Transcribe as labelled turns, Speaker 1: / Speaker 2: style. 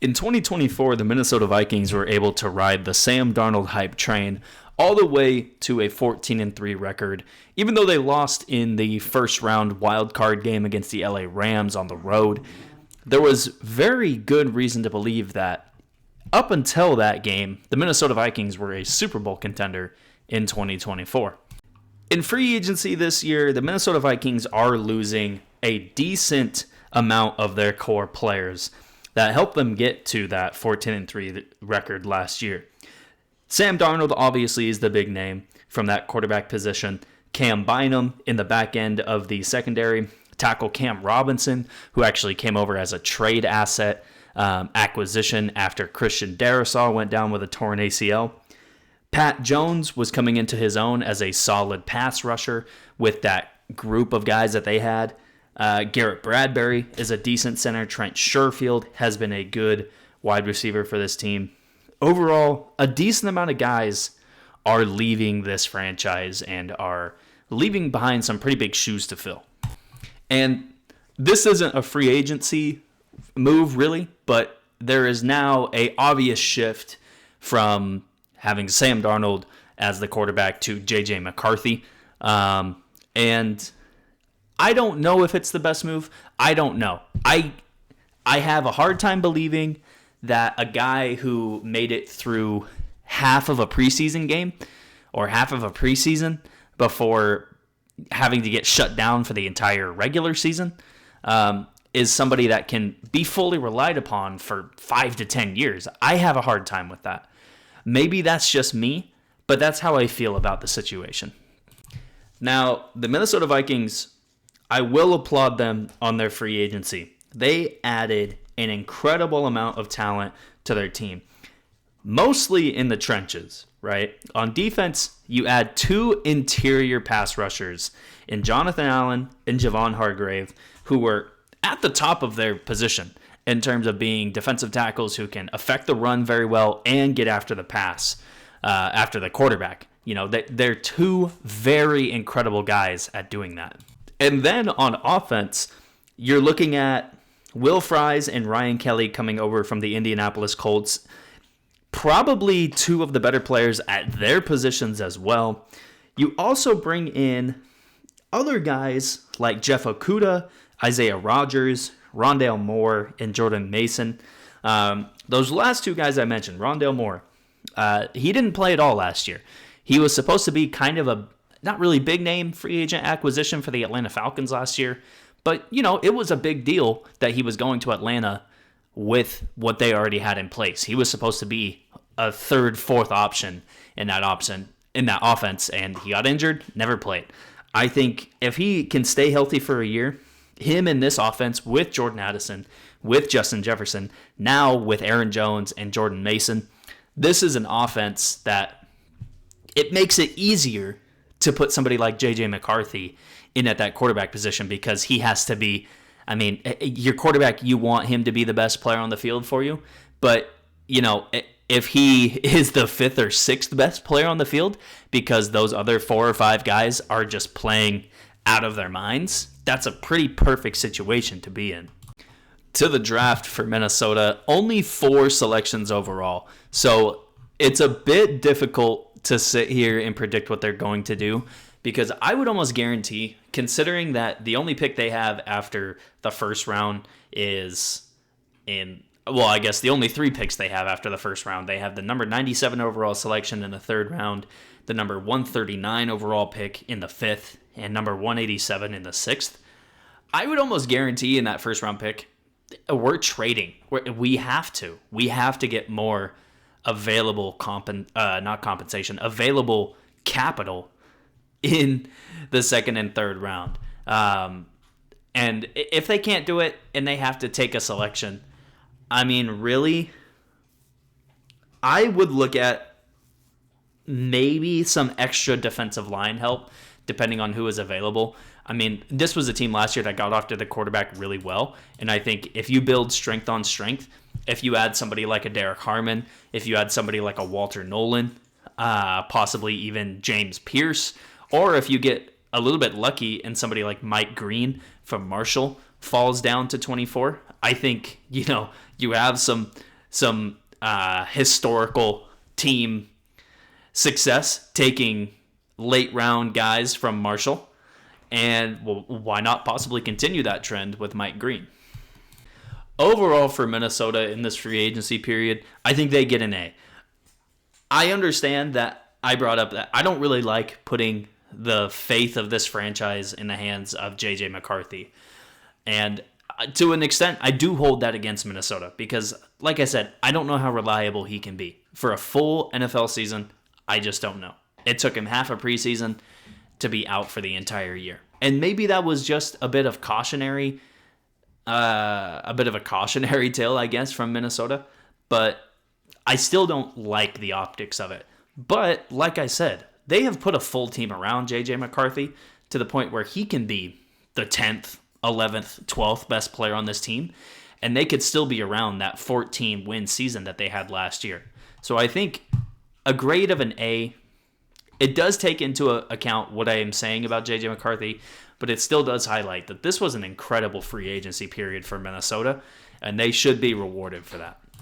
Speaker 1: In 2024, the Minnesota Vikings were able to ride the Sam Darnold hype train all the way to a 14-3 record, even though they lost in the first round wild card game against the LA Rams on the road. There was very good reason to believe that up until that game, the Minnesota Vikings were a Super Bowl contender in 2024. In free agency this year, the Minnesota Vikings are losing a decent amount of their core players that helped them get to that 14-3 record last year. Sam Darnold obviously is the big name from that quarterback position. Cam Bynum in the back end of the secondary. Tackle Cam Robinson, who actually came over as a trade asset acquisition after Christian Darrisaw went down with a torn ACL. Pat Jones was coming into his own as a solid pass rusher with that group of guys that they had. Garrett Bradbury is a decent center. Trent Sherfield has been a good wide receiver for this team. Overall, a decent amount of guys are leaving this franchise and are leaving behind some pretty big shoes to fill. And this isn't a free agency move, really, but there is now a obvious shift from having Sam Darnold as the quarterback to JJ McCarthy. And I don't know if it's the best move. I don't know. I have a hard time believing that a guy who made it through half of a preseason game or half of a preseason before having to get shut down for the entire regular season is somebody that can be fully relied upon for 5 to 10 years. I have a hard time with that. Maybe that's just me, but that's how I feel about the situation. Now, the Minnesota Vikings, I will applaud them on their free agency. They added an incredible amount of talent to their team, mostly in the trenches, right? On defense, you add 2 interior pass rushers in Jonathan Allen and Javon Hargrave, who were at the top of their position in terms of being defensive tackles who can affect the run very well and get after the pass, after the quarterback. You know, they're 2 very incredible guys at doing that. And then on offense, you're looking at Will Fries and Ryan Kelly coming over from the Indianapolis Colts. Probably 2 of the better players at their positions as well. You also bring in other guys like Jeff Okudah, Isaiah Rodgers, Rondale Moore, and Jordan Mason. Those last 2 guys I mentioned, Rondale Moore, he didn't play at all last year. He was supposed to be kind of a not really big name free agent acquisition for the Atlanta Falcons last year. But, you know, it was a big deal that he was going to Atlanta with what they already had in place. He was supposed to be a 3rd, 4th option in that offense, and he got injured, never played. I think if he can stay healthy for a year, him in this offense with Jordan Addison, with Justin Jefferson, now with Aaron Jones and Jordan Mason, this is an offense that it makes it easier to put somebody like JJ McCarthy in at that quarterback position, because he has to be, I mean, your quarterback, you want him to be the best player on the field for you. But, you know, if he is the 5th or 6th best player on the field because those other 4 or 5 guys are just playing out of their minds, that's a pretty perfect situation to be in. To the draft for Minnesota, only 4 selections overall. So it's a bit difficult to sit here and predict what they're going to do, because I would almost guarantee, considering that the only pick they have after the first round is I guess the only 3 picks they have after the first round. They have the number 97 overall selection in the 3rd round, the number 139 overall pick in the 5th, and number 187 in the 6th. I would almost guarantee in that first round pick, we're trading. We have to get more available available capital in the 2nd and 3rd round. And if they can't do it and they have to take a selection, I mean, really, I would look at maybe some extra defensive line help, depending on who is available. I mean, this was a team last year that got after the quarterback really well. And I think if you build strength on strength, if you add somebody like a Derek Harmon, if you add somebody like a Walter Nolan, possibly even James Pierce, or if you get a little bit lucky and somebody like Mike Green from Marshall falls down to 24, I think, you have some historical team success taking late round guys from Marshall. And why not possibly continue that trend with Mike Green? Overall for Minnesota in this free agency period, I think they get an A. I understand that I brought up that I don't really like putting the faith of this franchise in the hands of JJ McCarthy. And to an extent, I do hold that against Minnesota because, like I said, I don't know how reliable he can be. For a full NFL season, I just don't know. It took him half a preseason to be out for the entire year. And maybe that was just a bit of a cautionary tale, I guess, from Minnesota. But I still don't like the optics of it. But like I said, they have put a full team around JJ McCarthy to the point where he can be the 10th, 11th, 12th best player on this team. And they could still be around that 14-win season that they had last year. So I think a grade of an A. It does take into account what I am saying about JJ McCarthy, but it still does highlight that this was an incredible free agency period for Minnesota, and they should be rewarded for that.